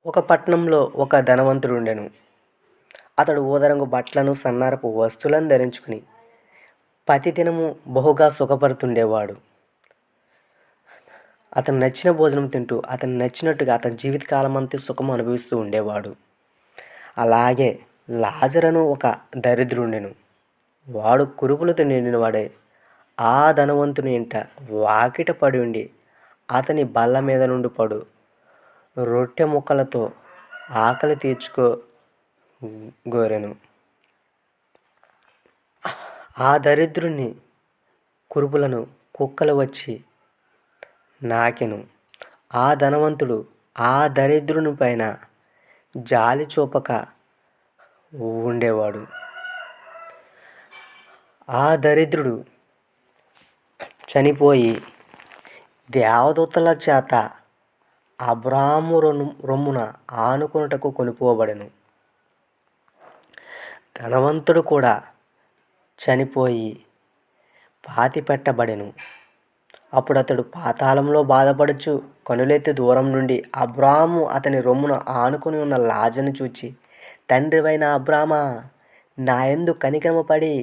ఒక పట్టణంలో ఒక ధనవంతుడుండెను. అతడు ఊదరంగు బట్టలను, సన్నారపు వస్తువులను ధరించుకుని ప్రతిదినము బహుగా సుఖపడుతుండేవాడు. అతను నచ్చిన భోజనం తింటూ, అతనికి నచ్చినట్టుగా అతని జీవితకాలమంతా సుఖం అనుభవిస్తూ ఉండేవాడు. అలాగే లాజరను ఒక దరిద్రుడుండెను. వాడు కురుపులతో నిండినవాడే. ఆ ధనవంతుని ఇంట వాకిట పడి ఉండి, అతని బల్ల మీద నుండి పడు రొట్టె ముక్కలతో ఆకలి తీర్చుకోగోరెను. ఆ దరిద్రుని కురుపులను కుక్కలు వచ్చి నాకెను. ఆ ధనవంతుడు ఆ దరిద్రుని పైన జాలి చూపక ఉండేవాడు. ఆ దరిద్రుడు చనిపోయి దేవదూతల చేత అబ్రాహాము రొమ్మున ఆనుకొనుటకు కొనిపోబడెను. ధనవంతుడు కూడా చనిపోయి పాతిపెట్టబడెను. అప్పుడతడు పాతాళంలో బాధపడుచు కనులెత్తి దూరం నుండి అబ్రాహాము అతని రొమ్మున ఆనుకొని ఉన్న లాజరును చూచి, తండ్రివైన అబ్రామా, నాయందు కనికరముపడి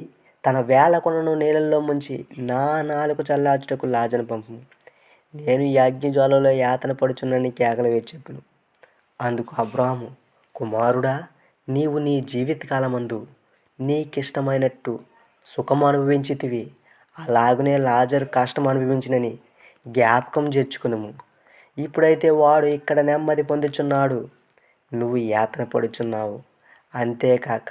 తన వేళకొనను నీళ్లలో ముంచి నా నాలుక చల్లార్చుటకు లాజరును పంపుము. నేను ఈ అగ్నిజ్వాలలో యాతన పడుచున్నానని కేకలు వేసి చెప్పెను. అందుకు అబ్రాహాము, కుమారుడా, నీవు నీ జీవితకాలమందు నీకిష్టమైనట్టు సుఖము అనుభవించితివి. అలాగునే లాజరు కష్టం అనుభవించినని జ్ఞాపకం చేసుకొనుము. ఇప్పుడైతే వాడు ఇక్కడ నెమ్మది పొందుచున్నాడు, నువ్వు యాతన పడుచున్నావు. అంతేకాక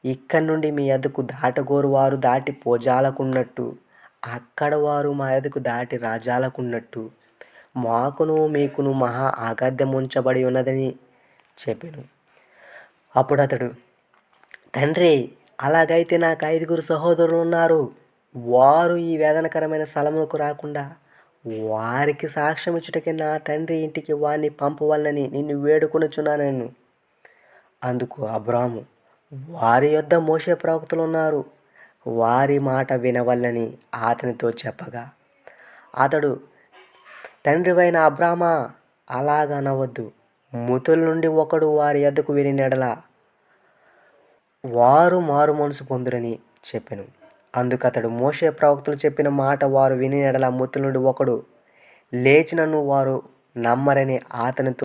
ఇక్కడి నుండి మీ యొద్దకు దాటగోరు వారు దాటి పోజాలకున్నట్టు, అక్కడ వారు మా యొద్దకు దాటి రాజాలకున్నట్టు మాకును మీకును మహా అగాధముంచబడి ఉన్నదని చెప్పెను. అప్పుడతడు, తండ్రి, అలాగైతే నాకు 5 సహోదరులు ఉన్నారు. వారు ఈ వేదనకరమైన స్థలములకు రాకుండా వారికి సాక్ష్యం ఇచ్చుటకే నా తండ్రి ఇంటికి వారిని పంపవలనని నిన్ను వేడుకొనుచున్నానెను. అందుకు అబ్రాహాము, వారి యొద్ద మోషే ప్రవక్తలు ఉన్నారు, వారి మాట వినవలెనని అతనితో చెప్పగా, అతడు, తండ్రివైన అబ్రామా, అలాగ అనవద్దు. మృతుల నుండి ఒకడు వారి యొద్దకు వెళ్ళిన యెడల వారు మారుమనసు పొందురని చెప్పెను. అందుకతడు, మోషే ప్రవక్తలు చెప్పిన మాట వారు వినిన యెడల మృతుల నుండి ఒకడు లేచినను వారు నమ్మరని అతనితో